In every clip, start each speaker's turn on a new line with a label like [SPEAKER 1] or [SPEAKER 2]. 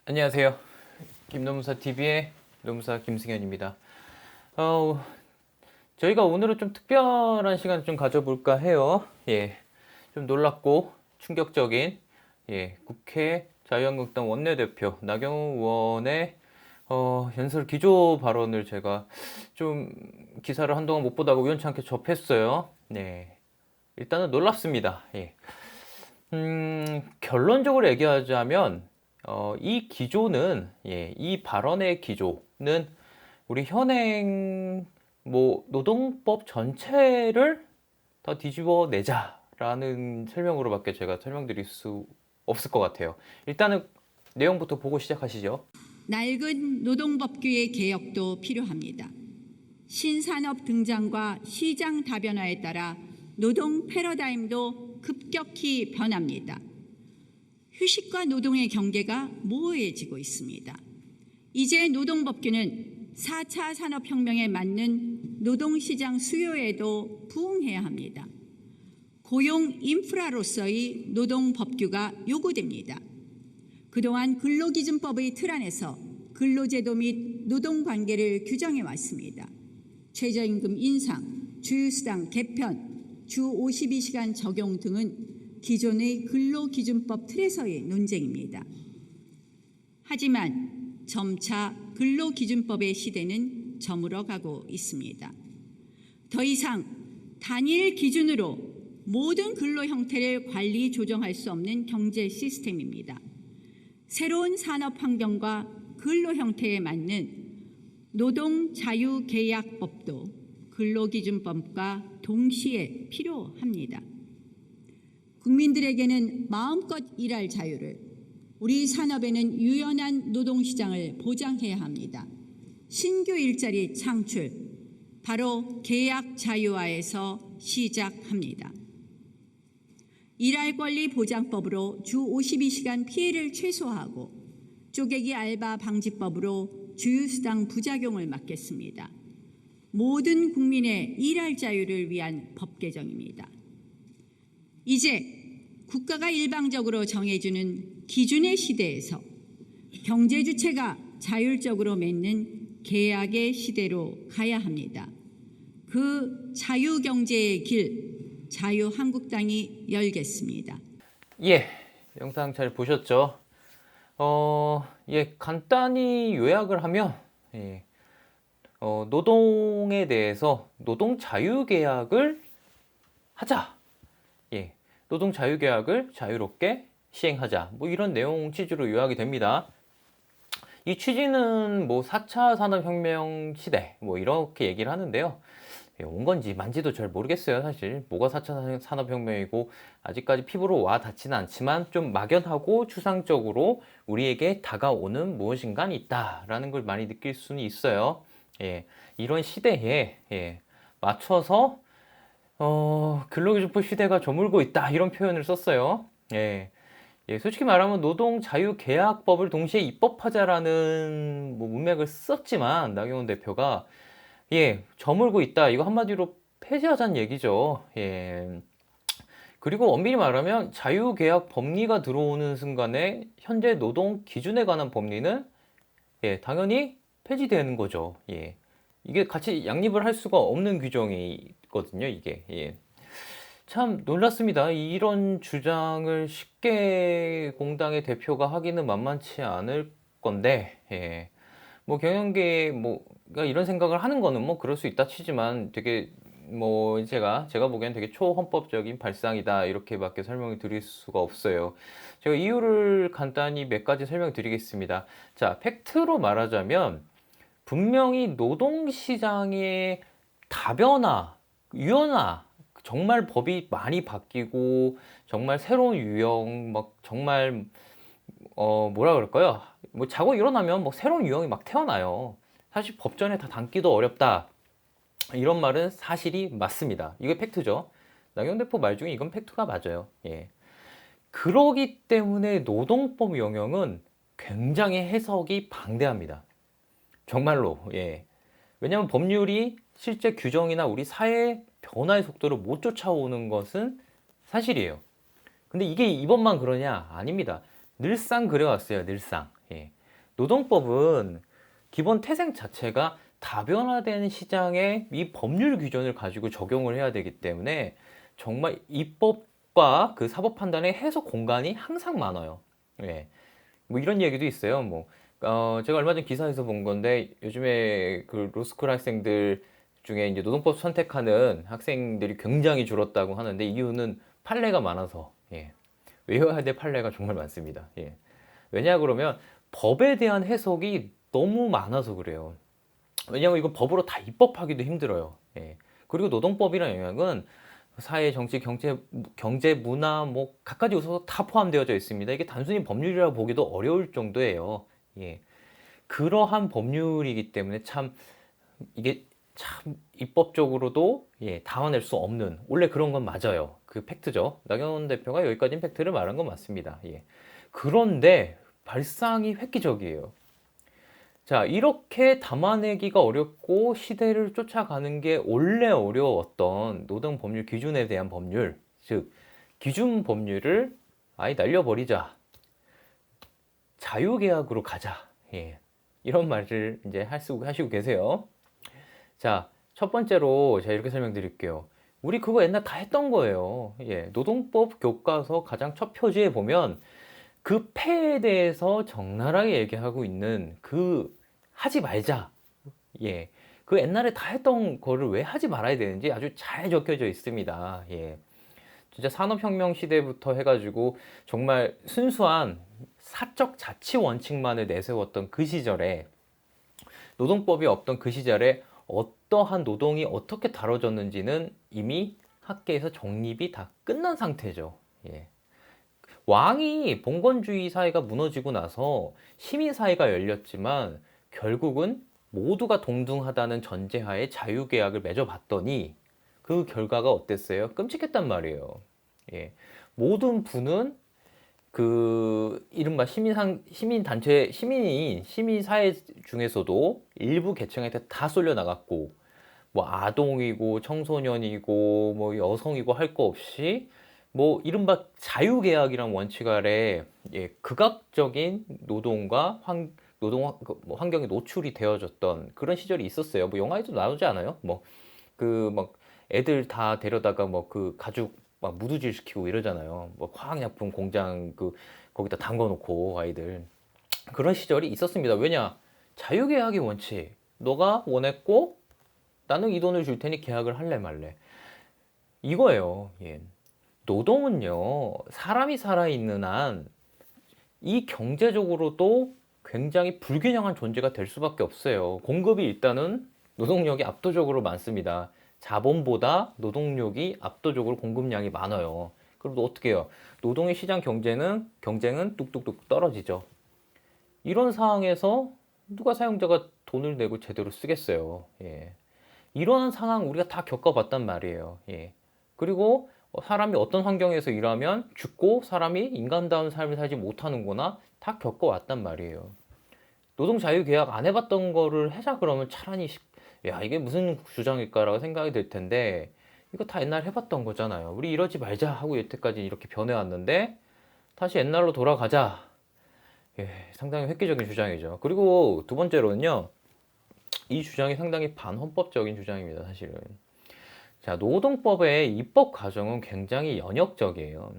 [SPEAKER 1] 안녕하세요. 김노무사 TV의 노무사 김승현입니다. 어, 저희가 오늘은 좀 특별한 시간을 좀 가져볼까 해요. 좀 놀랍고 충격적인 국회 자유한국당 원내대표 나경원 의원의 연설 기조 발언을 제가 좀 기사를 한동안 못 보다가 우연찮게 접했어요. 일단은 놀랍습니다. 결론적으로 얘기하자면 이 기조는 이 발언의 기조는 우리 현행 노동법 전체를 다 뒤집어 내자라는 설명으로밖에 제가 설명드릴 수 없을 것 같아요. 일단은 내용부터 보고 시작하시죠.
[SPEAKER 2] 낡은 노동법규의 개혁도 필요합니다. 신산업 등장과 시장 다변화에 따라 노동 패러다임도 급격히 변합니다. 휴식과 노동의 경계가 모호해지고 있습니다. 이제 노동법규는 4차 산업혁명에 맞는 노동시장 수요에도 부응해야 합니다. 고용 인프라로서의 노동법규가 요구됩니다. 그동안 근로기준법의 틀 안에서 근로제도 및 노동관계를 규정해 왔습니다. 최저임금 인상, 주휴수당 개편, 주 52시간 적용 등은 기존의 근로기준법 틀에서의 논쟁입니다. 하지만 점차 근로기준법의 시대는 저물어가고 있습니다. 더 이상 단일 기준으로 모든 근로 형태를 관리 조정할 수 없는 경제 시스템입니다. 새로운 산업 환경과 근로 형태에 맞는 노동자유계약법도 근로기준법과 동시에 필요합니다. 국민들에게는 마음껏 일할 자유를, 우리 산업에는 유연한 노동시장을 보장해야 합니다. 신규 일자리 창출, 바로 계약 자유화에서 시작합니다. 일할 권리 보장법으로 주 52시간 피해를 최소화하고 쪼개기 알바 방지법으로 주휴수당 부작용을 막겠습니다. 모든 국민의 일할 자유를 위한 법 개정입니다. 이제 국가가 일방적으로 정해주는 기준의 시대에서 경제 주체가 자율적으로 맺는 계약의 시대로 가야 합니다. 그 자유경제의 길, 자유한국당이 열겠습니다.
[SPEAKER 1] 영상 잘 보셨죠? 간단히 요약을 하면 노동에 대해서 노동 자유계약을 하자. 노동 자유계약을 자유롭게 시행하자. 이런 내용 취지로 요약이 됩니다. 이 취지는 4차 산업혁명 시대 이렇게 얘기를 하는데요. 온 건지 만지도 잘 모르겠어요. 사실 뭐가 4차 산업혁명이고 아직까지 피부로 와 닿지는 않지만 좀 막연하고 추상적으로 우리에게 다가오는 무엇인가 있다라는 걸 많이 느낄 수는 있어요. 이런 시대에 맞춰서 근로기준법 시대가 저물고 있다 이런 표현을 썼어요. 솔직히 말하면 노동자유계약법을 동시에 입법하자라는 문맥을 썼지만 나경원 대표가 저물고 있다 이거 한마디로 폐지하자는 얘기죠. 그리고 엄밀히 말하면 자유계약 법리가 들어오는 순간에 현재 노동 기준에 관한 법리는 당연히 폐지되는 거죠. 이게 같이 양립을 할 수가 없는 규정이거든요, 이게. 참 놀랐습니다. 이런 주장을 쉽게 공당의 대표가 하기는 만만치 않을 건데, 경영계에 가 이런 생각을 하는 거는 그럴 수 있다 치지만 되게 제가 보기엔 되게 초헌법적인 발상이다 이렇게밖에 설명을 드릴 수가 없어요. 제가 이유를 간단히 몇 가지 설명드리겠습니다. 자, 팩트로 말하자면 분명히 노동시장의 다변화, 유연화, 정말 법이 많이 바뀌고 정말 새로운 유형, 정말 뭐라 그럴까요? 자고 일어나면 새로운 유형이 막 태어나요. 사실 법전에 다 담기도 어렵다. 이런 말은 사실이 맞습니다. 이게 팩트죠. 나경원 대표 말 중에 이건 팩트가 맞아요. 그러기 때문에 노동법 영역은 굉장히 해석이 방대합니다. 정말로. 왜냐하면 법률이 실제 규정이나 우리 사회의 변화의 속도를 못 쫓아오는 것은 사실이에요. 근데 이게 이번만 그러냐? 아닙니다. 늘상 그래왔어요. 늘상. 노동법은 기본 태생 자체가 다변화된 시장의 이 법률 규정을 가지고 적용을 해야 되기 때문에 정말 입법과 그 사법 판단의 해석 공간이 항상 많아요. 예. 뭐 이런 얘기도 있어요. 제가 얼마 전 기사에서 본 건데 요즘에 그 로스쿨 학생들 중에 이제 노동법 선택하는 학생들이 굉장히 줄었다고 하는데 이유는 판례가 많아서, 예. 외워야 될 판례가 정말 많습니다. 예. 왜냐 그러면 법에 대한 해석이 너무 많아서 그래요. 왜냐하면 이거 법으로 다 입법하기도 힘들어요. 예. 그리고 노동법이라는 영역은 사회, 정치, 경제, 문화 뭐 갖가지 요소가 다 포함되어져 있습니다. 이게 단순히 법률이라고 보기도 어려울 정도예요. 예. 그러한 법률이기 때문에 참 이게 참 입법적으로도, 예, 담아낼 수 없는, 원래 그런 건 맞아요. 그 팩트죠. 나경원 대표가 여기까지는 팩트를 말한 건 맞습니다. 예. 그런데 발상이 획기적이에요. 자, 이렇게 담아내기가 어렵고 시대를 쫓아가는 게 원래 어려웠던 노동 법률 기준에 대한 법률, 즉 기준 법률을 아예 날려버리자. 자유계약으로 가자. 예. 이런 말을 이제 하시고 계세요. 자, 첫 번째로 제가 이렇게 설명드릴게요. 우리 그거 옛날 다 했던 거예요. 예. 노동법 교과서 가장 첫 표지에 보면 그 폐에 대해서 적나라하게 얘기하고 있는 그 하지 말자. 예. 그 옛날에 다 했던 거를 왜 하지 말아야 되는지 아주 잘 적혀져 있습니다. 예. 진짜 산업혁명 시대부터 해가지고 정말 순수한 사적 자치 원칙만을 내세웠던 그 시절에, 노동법이 없던 그 시절에 어떠한 노동이 어떻게 다뤄졌는지는 이미 학계에서 정립이 다 끝난 상태죠. 예. 왕이 봉건주의 사회가 무너지고 나서 시민사회가 열렸지만 결국은 모두가 동등하다는 전제하에 자유계약을 맺어봤더니 그 결과가 어땠어요? 끔찍했단 말이에요. 예. 모든 부는 그 이른바 시민단체, 시민사회 중에서도 일부 계층한테 다 쏠려 나갔고, 뭐 아동이고 청소년이고 뭐 여성이고 할 거 없이 뭐 이른바 자유계약이란 원칙 아래, 예, 극악적인 노동과 환경에 노출이 되어졌던 그런 시절이 있었어요. 뭐 영화에도 나오지 않아요? 뭐 그 막 애들 다 데려다가 뭐 그 가죽 막 무두질 시키고 이러잖아요. 뭐 화학약품 공장 거기다 담궈 놓고 아이들. 그런 시절이 있었습니다. 왜냐? 자유계약의 원칙. 너가 원했고 나는 이 돈을 줄 테니 계약을 할래 말래. 이거예요. 예. 노동은요, 사람이 살아있는 한 이 경제적으로도 굉장히 불균형한 존재가 될 수밖에 없어요. 공급이 일단은 노동력이 압도적으로 많습니다. 자본보다 노동력이 압도적으로 공급량이 많아요. 그럼 또 어떻게 해요? 노동의 시장 경쟁은 뚝뚝뚝 떨어지죠. 이런 상황에서 누가 사용자가 돈을 내고 제대로 쓰겠어요. 예. 이러한 상황 우리가 다 겪어봤단 말이에요. 예. 그리고 사람이 어떤 환경에서 일하면 죽고 사람이 인간다운 삶을 살지 못하는구나 다 겪어왔단 말이에요. 노동자유계약 안 해봤던 거를 하자 그러면 차라리 야 이게 무슨 주장일까라고 생각이 들 텐데, 이거 다 옛날 해봤던 거잖아요. 우리 이러지 말자 하고 여태까지 이렇게 변해왔는데 다시 옛날로 돌아가자. 예, 상당히 획기적인 주장이죠. 그리고 두 번째로는요, 이 주장이 상당히 반헌법적인 주장입니다, 사실은. 자, 노동법의 입법 과정은 굉장히 연역적이에요.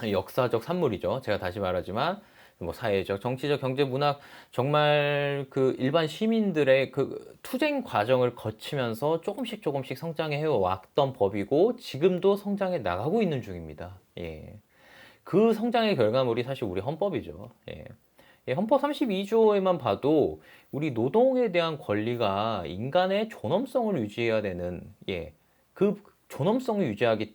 [SPEAKER 1] 역사적 산물이죠. 제가 다시 말하지만 뭐 사회적, 정치적, 경제, 문학, 정말 그 일반 시민들의 그 투쟁 과정을 거치면서 조금씩 성장해 왔던 법이고 지금도 성장해 나가고 있는 중입니다. 예. 그 성장의 결과물이 사실 우리 헌법이죠. 예. 예, 헌법 32조에만 봐도 우리 노동에 대한 권리가 인간의 존엄성을 유지해야 되는, 예, 그 존엄성을 유지해야 되기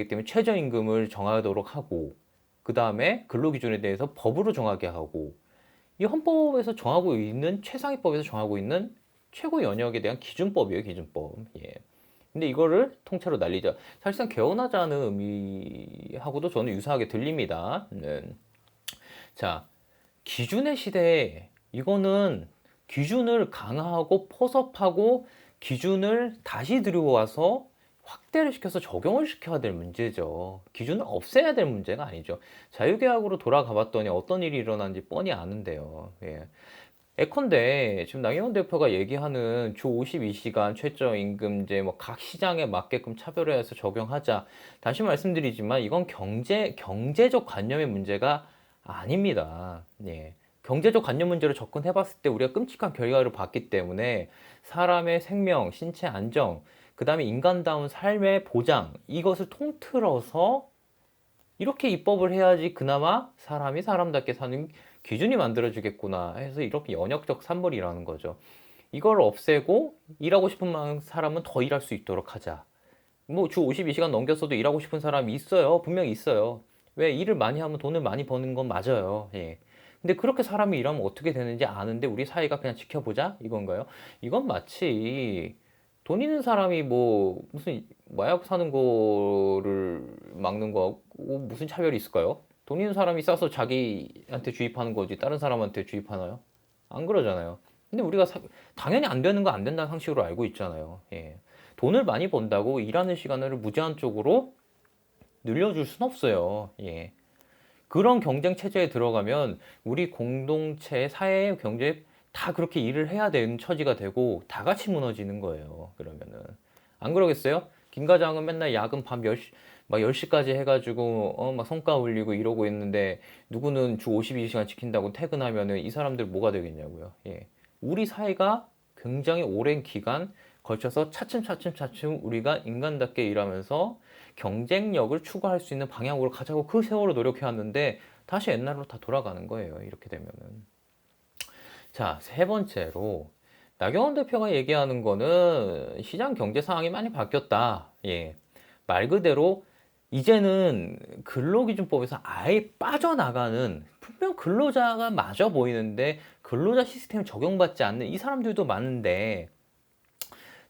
[SPEAKER 1] 때문에 최저임금을 정하도록 하고, 그 다음에 근로기준에 대해서 법으로 정하게 하고, 이 헌법에서 정하고 있는, 최상위법에서 정하고 있는 최고 연역에 대한 기준법이에요, 기준법. 예. 근데 이거를 통째로 날리자. 사실상 개헌하자는 의미하고도 저는 유사하게 들립니다. 자, 기준의 시대에 이거는 기준을 강화하고 포섭하고 기준을 다시 들여와서 확대를 시켜서 적용을 시켜야 될 문제죠. 기준을 없애야 될 문제가 아니죠. 자유계약으로 돌아가 봤더니 어떤 일이 일어났는지 뻔히 아는데요. 예. 예컨대 지금 나경원 대표가 얘기하는 주 52시간 최저임금제 뭐 각 시장에 맞게끔 차별화해서 적용하자. 다시 말씀드리지만 이건 경제적 관념의 문제가 아닙니다. 예. 경제적 관념 문제로 접근해 봤을 때 우리가 끔찍한 결과를 봤기 때문에 사람의 생명, 신체 안정, 그다음에 인간다운 삶의 보장 이것을 통틀어서 이렇게 입법을 해야지 그나마 사람이 사람답게 사는 기준이 만들어지겠구나 해서 이렇게 연역적 산물이라는 거죠. 이걸 없애고 일하고 싶은 사람은 더 일할 수 있도록 하자. 뭐 주 52시간 넘겼어도 일하고 싶은 사람이 있어요. 분명히 있어요. 왜 일을 많이 하면 돈을 많이 버는 건 맞아요. 예. 근데 그렇게 사람이 일하면 어떻게 되는지 아는데 우리 사회가 그냥 지켜보자 이건가요? 이건 마치 돈 있는 사람이 뭐 무슨 마약 사는 거를 막는 거하고 무슨 차별이 있을까요? 돈 있는 사람이 싸서 자기한테 주입하는 거지 다른 사람한테 주입하나요? 안 그러잖아요. 근데 우리가 당연히 안 되는 거 안 된다는 상식으로 알고 있잖아요. 예. 돈을 많이 번다고 일하는 시간을 무제한 쪽으로 늘려줄 순 없어요. 예. 그런 경쟁 체제에 들어가면 우리 공동체, 사회, 경제 다 그렇게 일을 해야 되는 처지가 되고 다 같이 무너지는 거예요. 그러면은 안 그러겠어요? 김 과장은 맨날 야근 밤 10시 막 10시까지 해가지고 막 성과 올리고 이러고 있는데 누구는 주 52시간 지킨다고 퇴근하면은 이 사람들 뭐가 되겠냐고요. 예. 우리 사회가 굉장히 오랜 기간 걸쳐서 차츰 우리가 인간답게 일하면서 경쟁력을 추구할 수 있는 방향으로 가자고 그 세월을 노력해왔는데 다시 옛날로 다 돌아가는 거예요. 이렇게 되면은. 자, 세 번째로 나경원 대표가 얘기하는 거는 시장 경제 상황이 많이 바뀌었다. 예. 말 그대로 이제는 근로기준법에서 아예 빠져나가는 분명 근로자가 맞아 보이는데 근로자 시스템 적용받지 않는 이 사람들도 많은데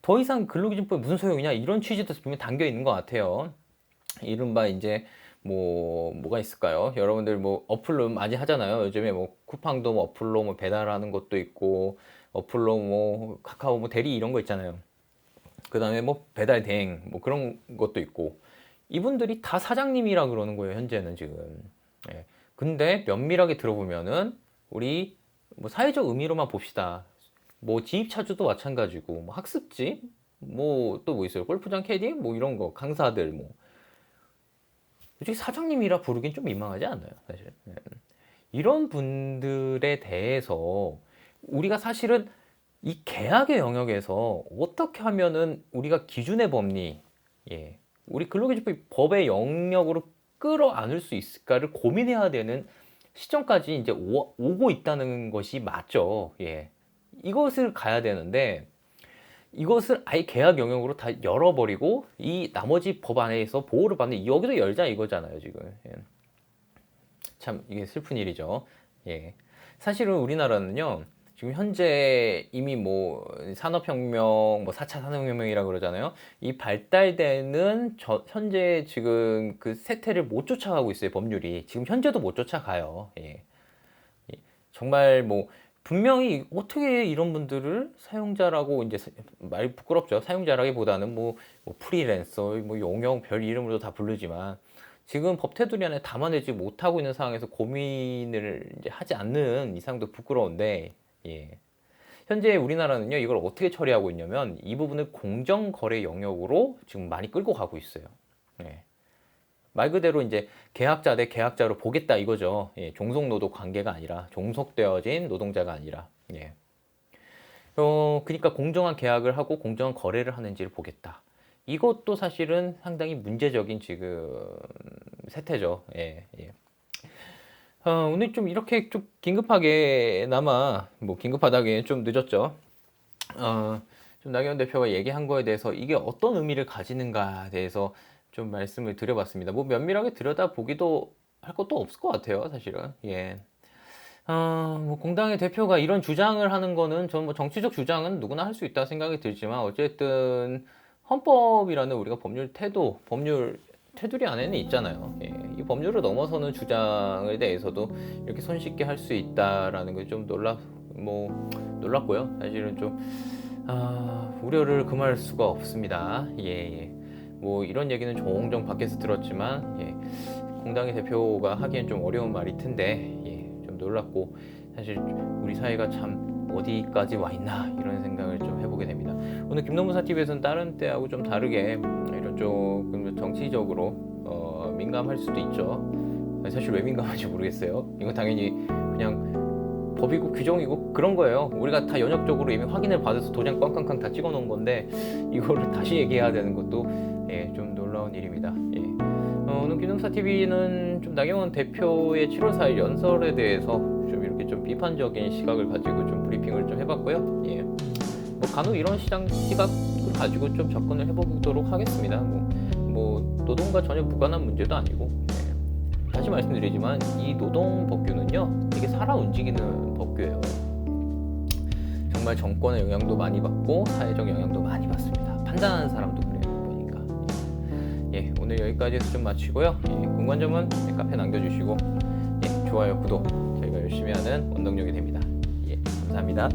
[SPEAKER 1] 더 이상 근로기준법이 무슨 소용이냐 이런 취지도 분명 담겨 있는 것 같아요. 이른바 이제 뭐가 있을까요? 여러분들 뭐 어플로 많이 하잖아요. 요즘에 뭐 쿠팡도 뭐 어플로 뭐 배달하는 것도 있고 어플로 뭐 카카오 뭐 대리 이런 거 있잖아요. 그다음에 뭐 배달 대행 뭐 그런 것도 있고 이분들이 다 사장님이라 그러는 거예요. 현재는 지금. 예. 근데 면밀하게 들어보면은 우리 뭐 사회적 의미로만 봅시다. 뭐 지입차주도 마찬가지고 뭐 학습지 뭐 또 뭐 있어요. 골프장 캐디 뭐 이런 거 강사들 뭐 솔직히 사장님이라 부르긴 좀 민망하지 않나요? 사실. 예. 이런 분들에 대해서 우리가 사실은 이 계약의 영역에서 어떻게 하면은 우리가 기준의 법리, 예, 우리 근로기준법 법의 영역으로 끌어안을 수 있을까를 고민해야 되는 시점까지 이제 오고 있다는 것이 맞죠. 예. 이것을 가야 되는데 이것을 아예 계약 영역으로 다 열어버리고 이 나머지 법 안에서 보호를 받는 여기도 열자 이거잖아요 지금. 예. 참 이게 슬픈 일이죠. 예. 사실은 우리나라는요 지금 현재 이미 뭐 산업혁명 뭐 4차 산업혁명이라 그러잖아요. 이 발달되는 현재 지금 그 세태를 못 쫓아가고 있어요 법률이. 지금 현재도 못 쫓아가요. 예. 정말 뭐 분명히 어떻게 이런 분들을 사용자라고 이제 말 부끄럽죠. 사용자라기보다는 뭐 프리랜서, 뭐 용역 별 이름으로 다 부르지만 지금 법 테두리 안에 담아내지 못하고 있는 상황에서 고민을 이제 하지 않는 이상도 부끄러운데, 예. 현재 우리나라는요 이걸 어떻게 처리하고 있냐면 이 부분을 공정거래 영역으로 지금 많이 끌고 가고 있어요. 예. 말 그대로 이제 계약자 대 계약자로 보겠다 이거죠. 예, 종속노동 관계가 아니라 종속되어진 노동자가 아니라. 예. 그러니까 공정한 계약을 하고 공정한 거래를 하는지를 보겠다. 이것도 사실은 상당히 문제적인 지금 세태죠. 예, 예. 오늘 좀 이렇게 좀 긴급하게나마 뭐 긴급하다기엔 좀 늦었죠. 좀 나경원 대표가 얘기한 거에 대해서 이게 어떤 의미를 가지는가에 대해서 좀 말씀을 드려봤습니다. 뭐 면밀하게 들여다보기도 할 것도 없을 것 같아요, 사실은. 예. 뭐 공당의 대표가 이런 주장을 하는 거는 전 뭐 정치적 주장은 누구나 할 수 있다 생각이 들지만 어쨌든 헌법이라는 우리가 법률 테두리 안에는 있잖아요. 예. 이 법률을 넘어서는 주장에 대해서도 이렇게 손쉽게 할 수 있다라는 게 좀 놀랐고요. 사실은 좀 우려를 금할 수가 없습니다. 예, 예. 뭐 이런 얘기는 종종 밖에서 들었지만 예, 공당의 대표가 하기엔 좀 어려운 말일 텐데 예, 좀 놀랍고 사실 우리 사회가 참 어디까지 와 있나 이런 생각을 좀 해보게 됩니다. 오늘 김노무사 TV에서는 다른 때하고 좀 다르게 이런 조금 정치적으로 민감할 수도 있죠. 사실 왜 민감한지 모르겠어요. 이건 당연히 그냥 법이고 규정이고 그런 거예요. 우리가 다 연역적으로 이미 확인을 받아서 도장 꽝꽝꽝 다 찍어 놓은 건데 이거를 다시 얘기해야 되는 것도 예, 좀 놀라운 일입니다. 예. 오늘 김노무사 TV는 좀 나경원 대표의 7월 4일 연설에 대해서 좀 이렇게 좀 비판적인 시각을 가지고 좀 브리핑을 좀 해봤고요. 예. 뭐 간혹 이런 시각을 가지고 좀 접근을 해보도록 하겠습니다. 뭐 노동과 전혀 무관한 문제도 아니고 예. 다시 말씀드리지만 이 노동 법규는요 되게 살아 움직이는 법규예요. 정말 정권의 영향도 많이 받고 사회적 영향도 많이 받습니다. 판단하는 사람도 그래요. 보니까 예, 오늘 여기까지 해서 좀 마치고요. 예, 궁금한 점은 카페 남겨주시고 예, 좋아요, 구독 저희가 열심히 하는 원동력이 됩니다. 예, 감사합니다.